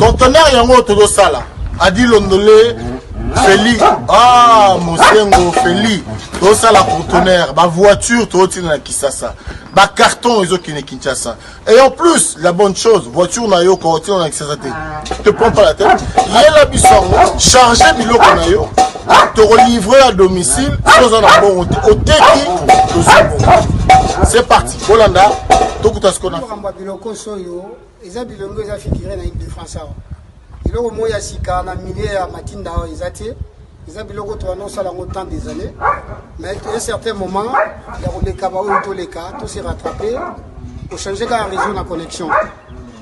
conteneur yango todo sala adi londolé Feli Mosengo Feli todo sala conteneur ba voiture todo tina Kisasa ba carton ezo kine Kinshasa et en plus la bonne chose voiture na yo ko tina Kisasa te prends pas la tête yela bisongo charger biloko na yo te relivrer à domicile sans un bon au teki. C'est parti Bolanda tout ce qu'on a biloko soyo eza bilongo eza figuré na équipe de France biloko moya sika na milieu ya matinda ezate eza biloko to annonce la longtemps des années mais à un certain moment il y a les cabao tous les cas tout s'est rattrapé pour changer la réseau de connexion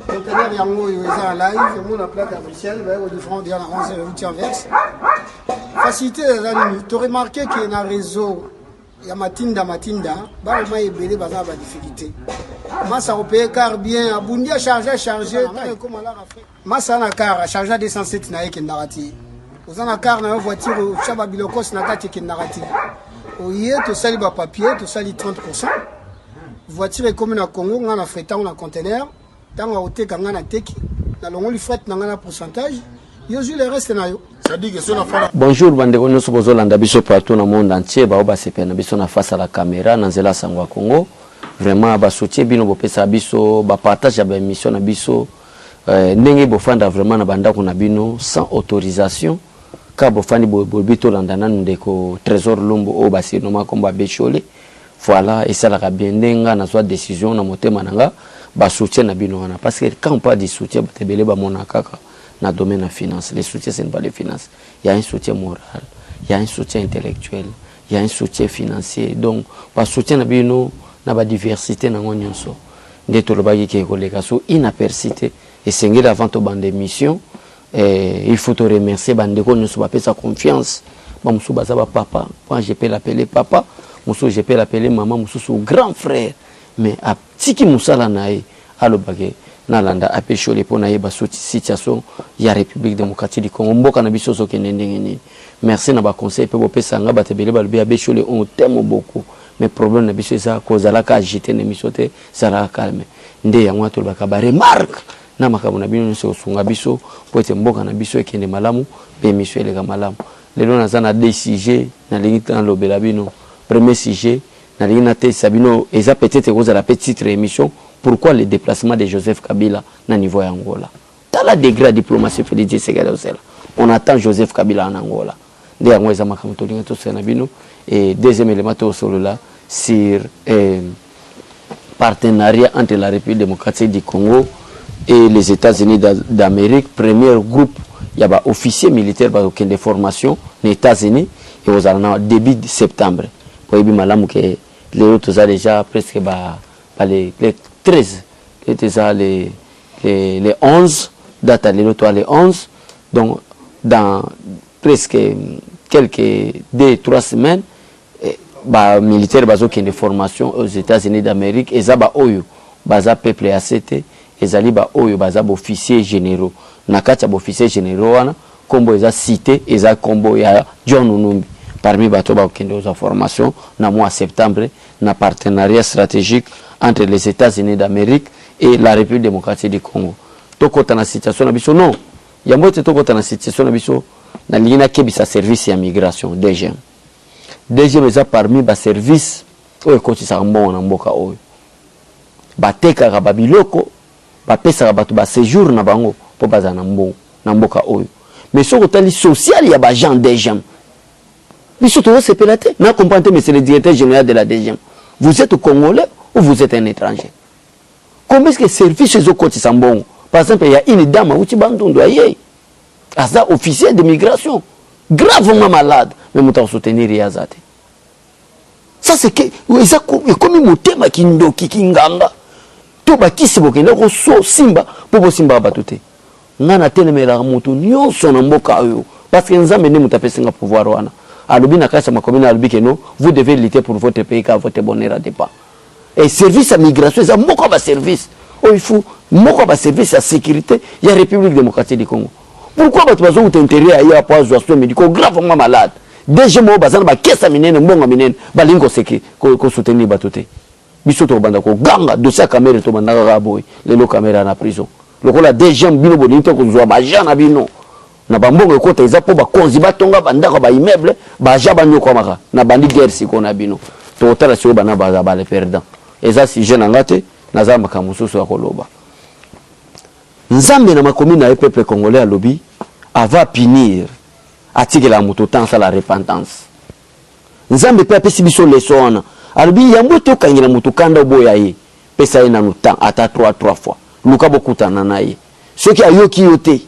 donc il y a yango eza en live mon plaque à Bruxelles au différent de la 11 verse facilité tu remarqué qu'il y a un réseau ya matinda ba ma ebele baza ba difficulté masa opé car bien abundi a charger comme à la Afrique masa na car charger 207 na yeke narati ozana car na voiture chaba bilokos na kati ke narati oye to sali ba papier to sali 30% voiture est comme na Congo ngana fretant na conteneur tanga oteka ngana teki na longo li fret na ngana pourcentage yo ju le reste na yo. Bonjour bandeko nyonso bozolanda biso partout dans le monde entier ba sepena biso na face à la caméra na nzela sangwa Congo vraiment ba soutien bino bopesa biso ba partage ba émission na biso ndenge bofanda vraiment na bandako na bino sans autorisation ka bofandi bobito landana ndeko trésor lumbo o ba sinoma komba bechole voilà et ça la bien ndenga na soit décision na motema nanga ba soutien na bino wana parce que quand on parle de soutien batebele ba monakaka dans le domaine de la finance. Les soutiens, ce n'est pas les finances. Il y a un soutien moral, il y a un soutien intellectuel, il y a un soutien financier. Donc, par soutien, nous avons une diversité dans l'Union. Nous avons une inapercité. Et c'est avant de bande d'émission. Il faut te remercier. Nous avons sa confiance. Moi, papa. Moi, je peux l'appeler papa. Moi, je peux l'appeler maman. Moi, je grand frère. Mais à Tiki Moussala Naï, à l'Obagé. Nalanda apesho les pona yeba situation ya République démocratique du Congo mboka na biso soke ndengeni merci na ba conseil pe bopesa nga batebele ba lobia besho les on t'aime beaucoup mais problème na biso ça cause la ka agiter na misote ça la calme nde ya ngwato ba ka ba remarque na makabu na bino so sunga biso po ete mboka na biso ekende malamu pe miso ele ka malamu lelo na zana DCG na lingi tan lobela bino premier sujet na lingi na te sabino eza peut-être cause la petite émission. Pourquoi le déplacement de Joseph Kabila au niveau d'Angola? Dans la degré de diplomatie, on attend Joseph Kabila en Angola. Et deuxième élément, sur partenariat entre la République démocratique du Congo et les États-Unis d'Amérique. Premier groupe, il y a des officiers militaires qui ont des formations aux États-Unis et aux Allemands début septembre. Pour les autres ont déjà presque les 13, les 11, date à l'autre les 11, donc dans presque quelques 2-3 semaines, les militaires qui ont des formations aux États-Unis d'Amérique, et zaba oyo, baza peuple ACT, et zali ba oyo, baza officiers généraux. Nakati officiers généraux, comme ils ont cité, ils ont combo ya John Numbi. Parmi bato ba qui ont des formations, na mois septembre, na partenariat stratégique entre les États-Unis d'Amérique et la République démocratique du Congo. Toko dans la situation na biso non. Ya mbote toko dans la situation na biso na lina kebisa service ya migration DGM. DGM eza parmi ba service o ekoti sa mbongo na mboka oyo. Bateka ka babiloko ba pesa ka bato ba séjour na bango po baza na mbongo na mboka oyo. Mais soko tali social ya ba gens DGM. Biso to se pelate na comprendre monsieur le directeur général de la DGM. Vous êtes congolais ou vous êtes un étranger? Combien est-ce que service aux côtés Sambon? Par exemple, il y a une dame qui est officier de migration, gravement malade, mais nous soutenir Yazate. Ça c'est que comme un thème qui ndoki kinganga. To bakisi bokenda ko so simba popo simba batute. Ngana telemela mutu nyonso na mboka oyo parce que nzambe ne mutapesinga pouvoir wana. Alobi na kasa makomina alobi que non, vous devez lutter pour votre pays car votre bonheur dépend. Et service à migration, c'est moko ba service. Oh il faut moko ba service à sécurité, il y a République démocratique du Congo. Pourquoi bato bazo intérêt à y a pas soins médicaux gravement malade. Déjà mo bazana ba kesa minene mbonga minene balingo seki ko soutenir batote. Biso to banda ko ganga dossier caméra to banda ka boy, lelo caméra na prison. lokola deuxième bino bonito kozwa ba jana bino na bambongo ekota eza po ba konzi batonga bandako ba immeuble ba jaba nyoko maka na bandi guerre siko na bino to tala sio bana ba le perdant eza si jeune ngate na za makamususu ya koloba nzambe na makomi na peuple congolais alobi ava punir atikela moto tansa la repentance nzambe pe apesi biso leso wana alobi yambo te okangela moto kanda boya ye pesa ye na temps ata 3 fois luka bokutana na ye soki ayoki yo te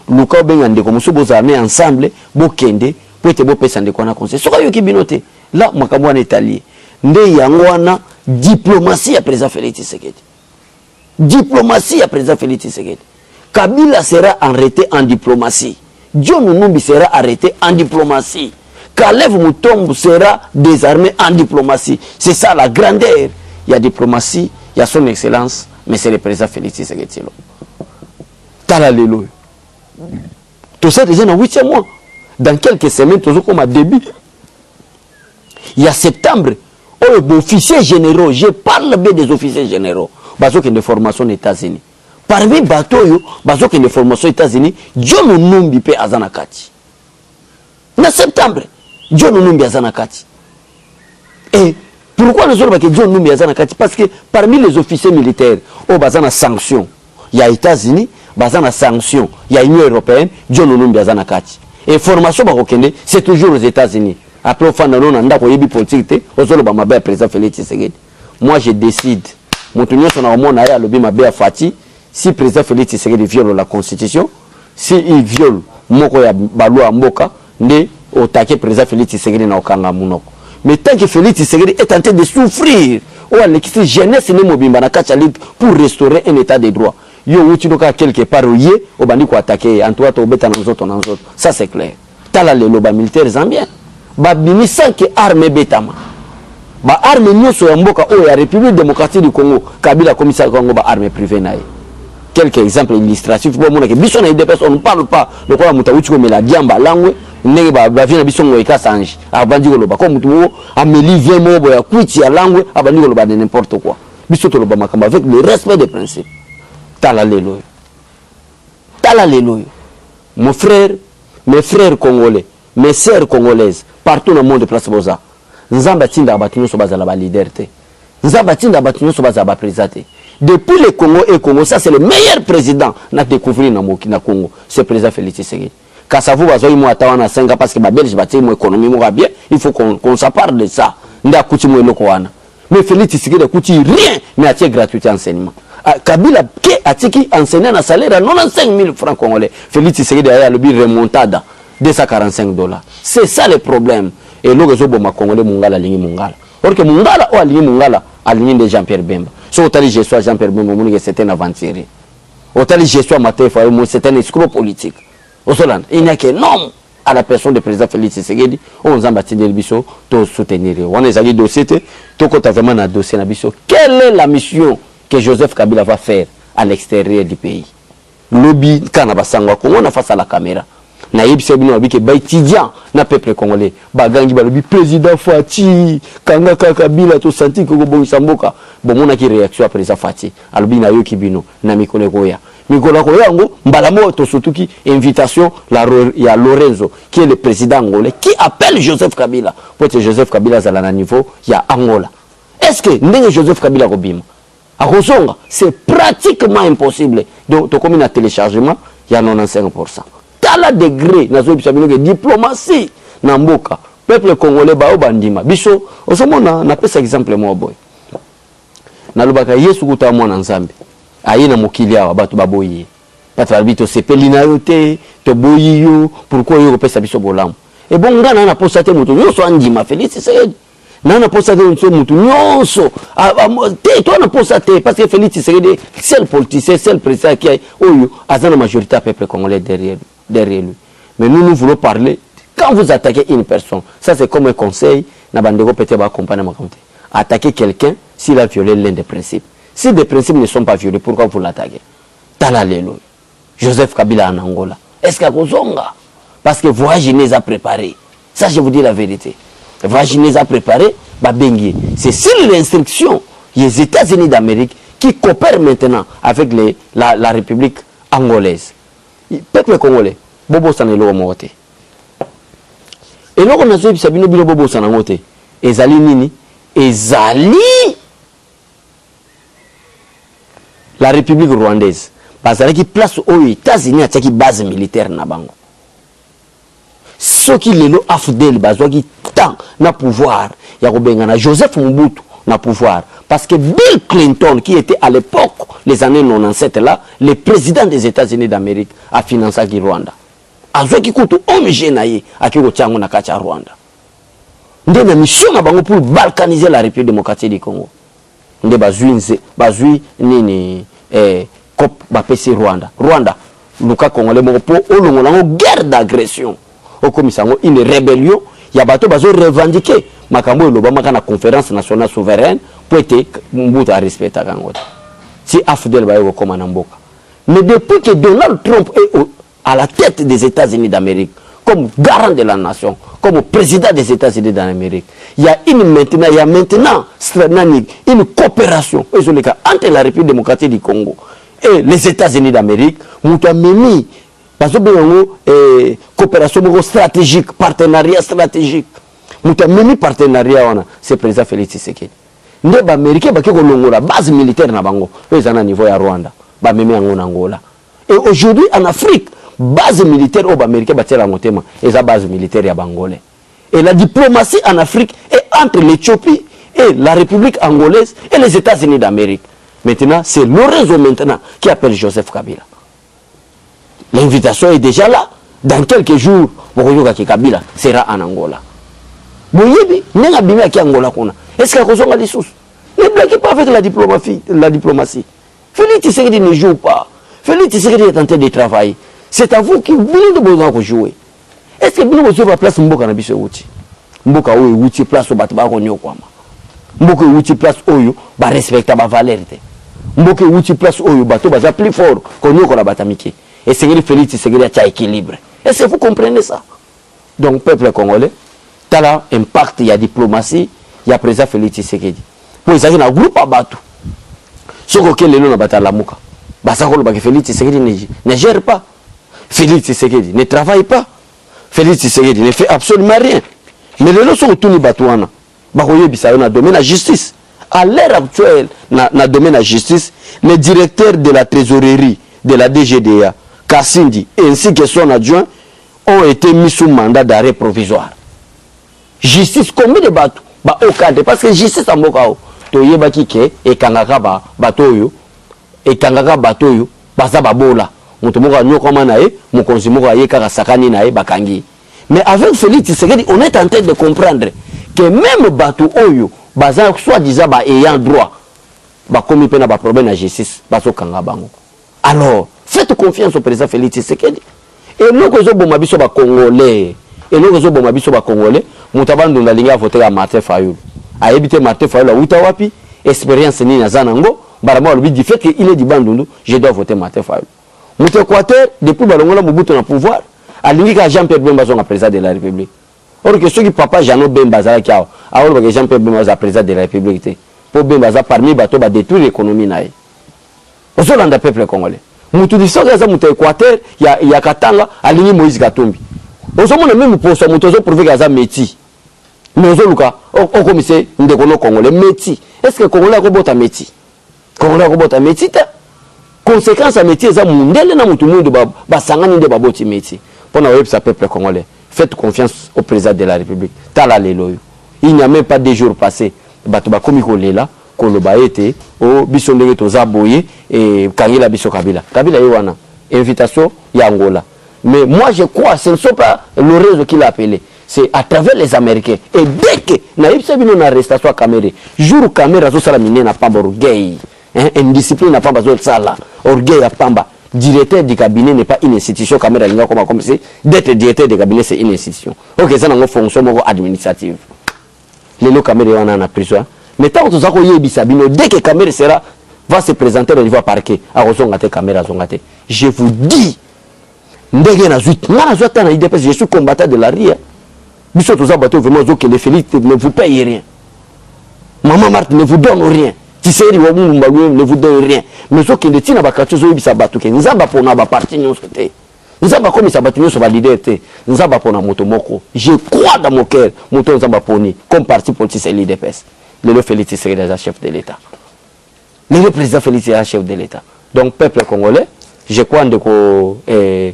luka obenga ndeko mosusu bozarme ensemble bokende po ete bopesa ndeko na conseil soki ayoki bino te la makambo wana etalie nde yango wana diplomatie ya président Félix Tshisekedi diplomatie ya président Félix Tshisekedi Kabila sera arrêté en diplomatie John Numbi sera arrêté en diplomatie Kalev Mutombo sera désarmé en diplomatie c'est ça la grandeur il y a diplomatie il y a son excellence mais c'est le président Félix Tshisekedi tala lelo tout ça déjà dans 8e mois dans quelques semaines tout ça comme à début il y a septembre oh les officiers généraux je parle bien des officiers généraux bazo qui de formation aux États-Unis parmi bateau bazo qui de formation aux États-Unis John Numbi pe azana kati na septembre John Numbi azana kati et pourquoi nous avons que John Numbi azana kati parce que parmi les officiers militaires oh bazana sanction il y a États-Unis bazana sanction il y a Union européenne John Numbi azana kati et formation bakokende c'est toujours aux États-Unis après au fond on anda ko yebi politique ozolo ba mabe président Félix Tshisekedi moi je décide Montenegro son amon aya lobi mabe Fati si président Félix Tshisekedi viole la constitution si il viole moko ya balwa mboka nde otake président Félix Tshisekedi na okanga munoko mais tant que Félix Tshisekedi est en train de souffrir ou alekisi jeunesse ne mobimba na kachali pour restaurer un état de droit yo wuti doka quelque part yé obandi ko attaquer en toi to beta na nzoto ça c'est clair tala le loba militaire zambien ba binisa ke armée betama ba armée nyoso ya mboka o ya République démocratique du Congo Kabila commissaire Congo ba armée privée nae quelques exemples illustratifs pour mona ke biso na des personnes on parle pas de quoi muta wuti ko mela diamba langwe ndenge ba vina biso ngo ikasange abandi ko loba ko mutu ameli vient mobo ya kwiti ya langwe abandi ko loba de n'importe quoi biso to loba makamba avec le respect des principes tala lelo mon frère mes frères congolais mes sœurs congolaises partout dans le monde de place boza nzamba tinda batunyo so bazala ba leader te nzamba tinda batunyo so bazala ba président depuis le Congo et Congo ça c'est le meilleur président na découvrir na Mokina Congo c'est président Félix Tshisekedi kasavu bazoi mo atawana 5 ans parce que ba belge ba timo économie mo bien il faut qu'on s'apparle de ça nda kuti mo eloko wana mais Félix Tshisekedi kuti rien mais atie gratuité enseignement Kabila qui atiki enseigner na salaire à 95 000 francs congolais Félix Tshisekedi a le but remontada $245 c'est ça le problème et l'ogo zo boma congolais mungala lingi mungala or que mungala o alingi mungala alingi de Jean-Pierre Bemba so otali gesto Jean-Pierre Bemba moni que c'était un aventurier otali gesto Matefa c'est un escroc politique au Soland il n'y a que non à la personne du président Félix Tshisekedi on zamba tindel biso to soutenir on est allé dossier to kota vraiment na dossier na biso quelle est la mission que Joseph Kabila va faire à l'extérieur du pays lobby kana basangwa ko on a face à la caméra na yebisa bino abike ba étudiant na peuple congolais bagangi balobi président Fati kanga Kabila to senti ko bongisa mboka bomona ki réaction à président Fati alobi na yoki bino na mikolo koya mikolo koya ngo mbala moto sotuki invitation ya Lorenzo qui est le président angolais qui appelle Joseph Kabila pour que Joseph Kabila zala na niveau ya Angola est-ce que ndenge Joseph Kabila kobima akozonga c'est pratiquement impossible donc to comme na téléchargement il y a 95%. Tala degré nazo bisabino que diplomatie na mboka peuple congolais ba obandima biso osomona na pesa exemple mo boy na lobaka Yesu kuta mwana nzambe ayina mokili awa bato baboyi pata bito sepeli na yote to boyiyo pourquoi yo pesa biso bolamu et bon ngana na posa te mutu nyonso andima Félix Tshisekedi nana posa te mutu nyonso te to na posa te parce que Félix Tshisekedi seul politicien seul président qui a oyo azana majorité peuple congolais derrière lui mais nous voulons parler quand vous attaquez une personne ça c'est comme un conseil na bandeko peut-être ba accompagner ma compte attaquer quelqu'un s'il a violé l'un des principes si des principes ne sont pas violés pourquoi vous l'attaquez tala lelo Joseph Kabila en Angola est-ce qu'il kozonga parce que voyage les a préparé ça je vous dis la vérité voyage les a préparé ba bengi c'est sur l'instruction des États-Unis d'Amérique qui coopère maintenant avec la République angolaise. Peuple congolais, bobo sanelo mote. Et là on a vu sabino bilo bobo sanangote. Ezali nini? Ezali la République rwandaise. Bazali qui place aux États-Unis à qui base militaire na bango. Ce qui lelo afdel bazwa qui tant na pouvoir ya kobengana Joseph Mobutu na pouvoir parce que Bill Clinton qui était à l'époque les années 97 là le président des États-Unis d'Amérique a financé qui Rwanda azwa ki kutu omije na ye akiko chango na kacha Rwanda nde na mission na bango pour balkaniser la République démocratique du Congo nde bazui nini cop ba PC Rwanda luka congolais moko po olongola guerre d'agression comme une rébellion, il y a bateau bazo revendiquer makambo lobama kana conférence nationale souveraine pour être Mobutu à respecter kangote. Si Afdel bayo comme mboka. Mais depuis que Donald Trump est à la tête des États-Unis d'Amérique comme garant de la nation, comme président des États-Unis d'Amérique, il y a maintenant une coopération entre la République démocratique du Congo et les États-Unis d'Amérique, Moutamemi parce que coopération stratégique, partenariat stratégique. Moutameni partenariat c'est président Félix Tshisekedi. Les Américains ont la base militaire na bango, ils ont un niveau à Rwanda, ba memi en Angola. Et aujourd'hui en Afrique, base militaire aux Américains battent la motema, et la base militaire à Bangolais. Et la diplomatie en Afrique est entre l'Éthiopie et la République angolaise et les États-Unis d'Amérique. Maintenant, c'est Lorenzo maintenant qui appelle Joseph Kabila. L'invitation est déjà là. Dans quelques jours, Kabila sera en Angola. Est-ce qu'il y a des sources? Ne bloquez pas avec la diplomatie. Félix Tshisekedi ne joue pas. Félix Tshisekedi est en train de travailler. C'est à vous qui voulez de jouer. Est-ce que vous avez la place Mboka na biso outi? Mboka ou outi place au batba konyo kwama. Mboka outi place oyo ba respecta ba valeur te. Mboka outi place oyo bato ba plus fort konyo ko la batamiki. Et c'est Félix Tshisekedi a équilibre. Est-ce que vous comprenez ça? Donc, peuple congolais, tu as l'impact, il y a diplomatie, il y a président Félix Tshisekedi. Pour les un groupe à Batou. Ce que les gens ont la mouka. Félix Tshisekedi ne gère pas. Félix Tshisekedi ne travaille pas. Félix Tshisekedi ne fait absolument rien. Mais les gens sont tous les Batouana. Dans le domaine de la justice. À l'heure actuelle, dans le domaine de la justice, le directeur de la trésorerie de la DGDA, Kassindi, ainsi que son adjoint, ont été mis sous mandat d'arrêt provisoire. Justice, combien de bateaux? Au cadre, parce que justice en Bokao, Toyeba Kike, et Kangaka Batoyo, et Kangaka Batoyo, Bazababola, Montomoka Nyokomanae, Mokonzimoka Yekara Sakani Nae, Bakangi. Mais avec Félix Tshisekedi, on est en train de comprendre que même bateau Oyo, Baza, soi-disant, ayant droit, comme il y a un problème de justice, Bazo Kangabango. Alors, faites confiance au président Félix Tshisekedi. Et nous, nous sommes Congolais. Et nous, nous sommes Congolais. Nous avons voté à Martin Fayoul. A évité Martin Fayoul à Outawapi. Expérience ni na Zanango. Barama lui dit fait qu'il est du Bandundu. Je dois voter Martin Fayoul. Nous Équateur, depuis Balongola Mobutu na pouvoir, à l'unique Jean-Pierre Bemba son président de la République. Or que ceux qui papa Jean Bemba Zalakiao, alors que Jean-Pierre Bemba est président de la République. Pour Bemba parmi les bateaux, détruire l'économie naïe. Au sol d'un peuple congolais. Moutou dit ça, il Équateur, il y a Katanga, aligné Moïse Katumbi. Au sol, même pour ça, Moutou prouvé qu'il y a un métier. Mais au sol, on commissaire, nous déconnons Congolais, métier. Est-ce que Congolais a robot un métier? Congolais a robot un métier? Conséquence à métier, c'est mondial, na Moutou Moutou, Basangani de Baboti métier. Pour nous, ça peuple congolais. Faites confiance au président de la République. Tala Leloyo. Il n'y a même pas 2 jours passés. Batuba Komiko là. Koloba été au bisondé to zaboye et Kangila biso Kabila. Kabila yewana invitation ya Angola. Mais moi je crois ce ne sont pas le réseau qui l'a appelé, c'est à travers les Américains. Et dès que na ipsa bino na arrestation caméra, jour caméra zo sala miné na pamba orgueil, indiscipline na pamba zo sala, orgueil à pamba. Directeur du cabinet n'est pas une institution, caméra linga comme si d'être directeur du cabinet c'est une institution. OK, ça n'a pas fonction administrative. Les locaux caméra on en prison. Mais tant que tu as dès que la caméra va se présenter au niveau parquet, je vous dis, je suis combattant de la RIA. Que les Félix ne vous payent rien. Maman Marthe ne vous donne rien. Tshisekedi ne vous donne rien. Mais ce qui est dit, nous avons pour nous parti, nous sommes. Nous avons comme ça battu sur la leader. Nous avons pour moto moko. Je crois dans mon cœur, moto nous avons poni comme parti politique c'est l'IDPS. Le Félix Tshisekedi est chef de l'État. Le président Félix est chef de l'État. Donc peuple congolais, je crois que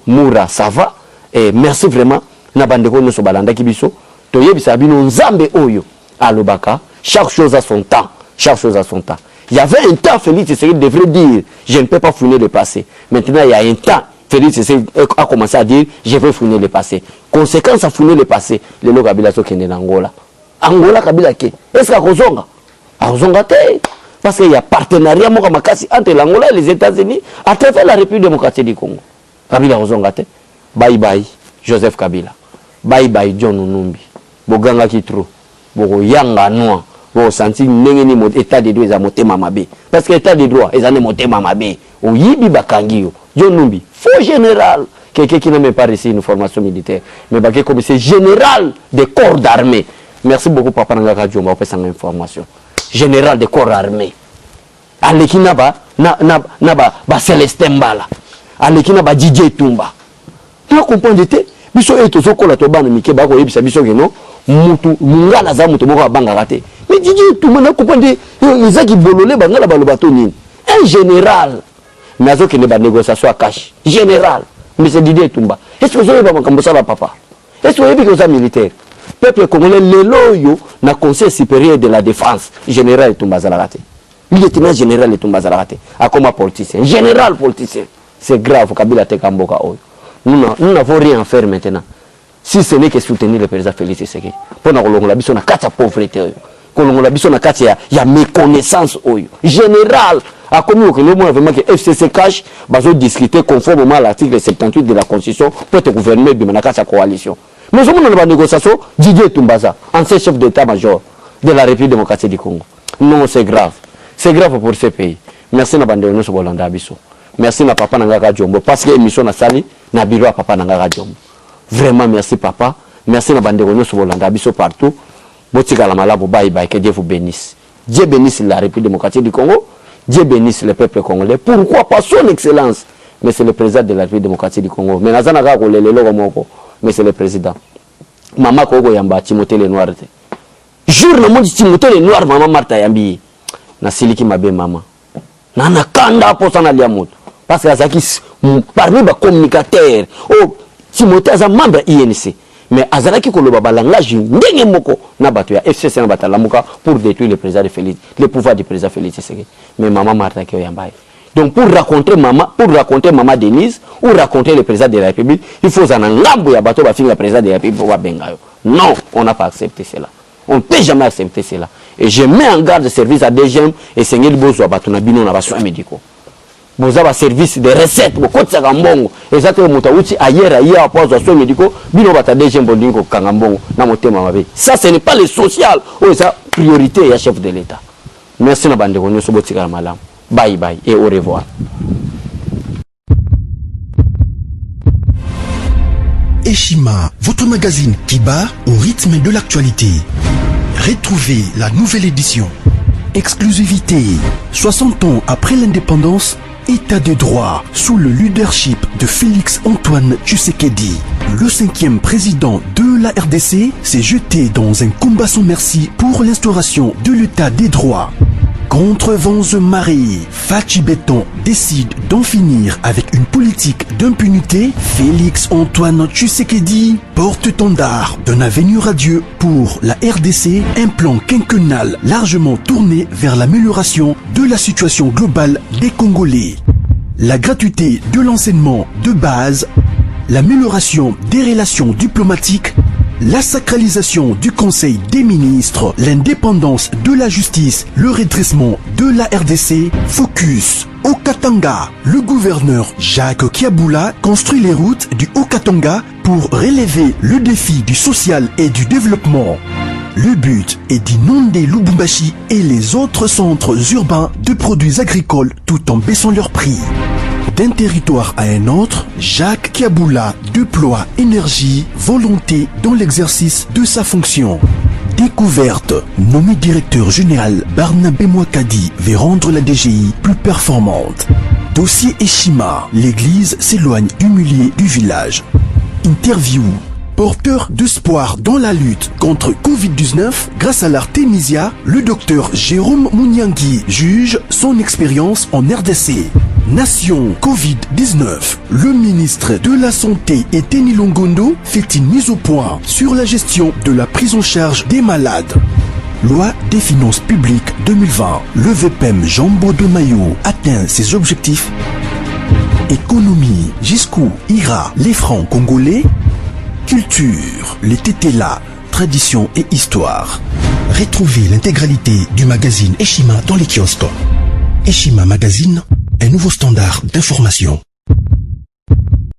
Moura ça va. Et merci vraiment. Na bandeko nous so balanda kibiso. To yebisa bino nzambe oyo alobaka. Chaque chose a son temps. Chaque chose a son temps. Il y avait un temps, Félix Tshisekedi devrait dire, je ne peux pas fouiner le passé. Maintenant, il y a un temps, Félix Tshisekedi a commencé à dire, je vais fouiner le passé. Conséquence à fouiner le passé, le lo Kabila so kende Angola. Angola Kabila ke. Est-ce qu'il y a Kozonga? Kozonga te. Parce qu'il y a partenariat entre l'Angola et les États-Unis à travers la République démocratique du Congo. Kabila Kozonga te. Bye bye, Joseph Kabila. Bye bye, John Numbi. Boganga Kitro. Bogo Yanga Noa. Bon, senti n'engeni mon état de droit est à monter mamabé. Parce que l'état de droit est à monter mamabé. Ou yibi bakangio. John Numbi. Faux général. Quelqu'un qui n'a même pas reçu une formation militaire. Mais baké comme c'est général des corps d'armée. Merci beaucoup, Papa Nangaka Djomba, pour cette information. Général des corps armés. Aleki naba Célestin Mbala. Aleki naba DJ Tumba. Tu comprends te? Biso eto sokola to bana mike bako yebisa biso ke no mutu mungala za mutu moko banga raté. Mais DJ Tumba na comprendre ezaki bololé bangala balobato nini. Un général. Mais azoki ne ba négociation à cash. Général. Mais c'est DJ Tumba. Est-ce que vous avez pas makambo ça papa? Est-ce que vous avez que ça militaire? Peuple congolais leloyo na conseil supérieur de la défense général Tumba Zalagate. Lieutenant général Tumba Zalagate. A comme politicien, général politicien. C'est grave Kabila Tekamboka oyo. Nous n'avons rien à faire maintenant. Si ce n'est que soutenir le président Félix Tshisekedi. Pour nous la biso na kati ya pauvreté. Pour nous la biso na kati ya méconnaissance oyo. Général a commis que le monde vraiment que FCC cash bazo discuter conformément à l'article 78 de la Constitution pour être gouverner de la coalition. Mais nous avons une négociation, Didier Tumbaza, ancien chef d'état-major de la République démocratique du Congo. Non, c'est grave. C'est grave pour ce pays. Merci na bande nous Bolanda biso. Merci na papa Nangaka Djombo parce que émission na sali na biro à papa Nangaka Djombo. Vraiment merci papa. Merci na bande nous Bolanda biso partout. Botika la malabo bye bye que Dieu vous bénisse. Dieu bénisse la République démocratique du Congo. Dieu bénisse le peuple congolais. Pourquoi pas son excellence? Mais c'est le président de la République démocratique du Congo. Mais nazana ko lelo moko. Mais c'est le président. Maman Kogo Yamba, Timothée le Noir. Jour le monde Timothée le Noir, maman Martha Yambi. Na siliki mabe maman. Nana kanda pour s'en aller à moto. Parce que Azaki, parmi les communicateurs, oh, Timothée est un membre INC. Mais Azaraki Koloba langage, n'engé moko, na batu ya FCC na batalamuka pour détruire le président de Félix, le pouvoir du président Félix Tshisekedi. Mais maman Martha Yamba. Donc pour raconter maman Denise ou raconter le président de la République, il faut en engambo ya bateau ba finir le président de la République pour bengayo. Non, on n'a pas accepté cela. On ne peut jamais accepter cela. Et je mets en garde service à des gens et Seigneur Bozo bateau na bino na soins médicaux. Boza ba service de recettes, bo kotsa kambongo. Exactement mutauti ailleurs pour soins médicaux, bino bata des gens bondingo kangambongo na motema mabe. Ça ce n'est pas le social, ou ça priorité ya chef de l'État. Merci na bande konyo so botika malam. Bye bye et au revoir. Eshima, votre magazine qui bat au rythme de l'actualité. Retrouvez la nouvelle édition. Exclusivité. 60 ans après l'indépendance, État de droit sous le leadership de Félix-Antoine Tshisekedi. Le 5e président de la RDC s'est jeté dans un combat sans merci pour l'instauration de l'État des droits. Contre vents et marées, Fachi Béton décide d'en finir avec une politique d'impunité. Félix-Antoine Tshisekedi, porte-étendard d'un avenir radieux pour la RDC, un plan quinquennal largement tourné vers l'amélioration de la situation globale des Congolais. La gratuité de l'enseignement de base, l'amélioration des relations diplomatiques, la sacralisation du Conseil des ministres, l'indépendance de la justice, le redressement de la RDC, focus au Katanga. Le gouverneur Jacques Kiaboula construit les routes du Haut-Katanga pour relever le défi du social et du développement. Le but est d'inonder Lubumbashi et les autres centres urbains de produits agricoles tout en baissant leurs prix. D'un territoire à un autre, Jacques Kiaboula déploie énergie, volonté dans l'exercice de sa fonction. découverte. Nommé directeur général, Barnabé Mouakadi veut rendre la DGI plus performante. Dossier Eshima, l'église s'éloigne humiliée du village. Interview. Porteur d'espoir dans la lutte contre Covid-19, grâce à l'Artemisia, le docteur Jérôme Mouniangui juge son expérience en RDC. Nation Covid-19. Le ministre de la Santé Eteni Longondo fait une mise au point sur la gestion de la prise en charge des malades. Loi des finances publiques 2020. Le VPM Jambo de Mayo atteint ses objectifs. Économie. Jusqu'où ira les francs congolais? Culture. Les tétélas. Tradition et histoire. Retrouvez l'intégralité du magazine Eshima dans les kiosques. Eshima Magazine, un nouveau standard d'information.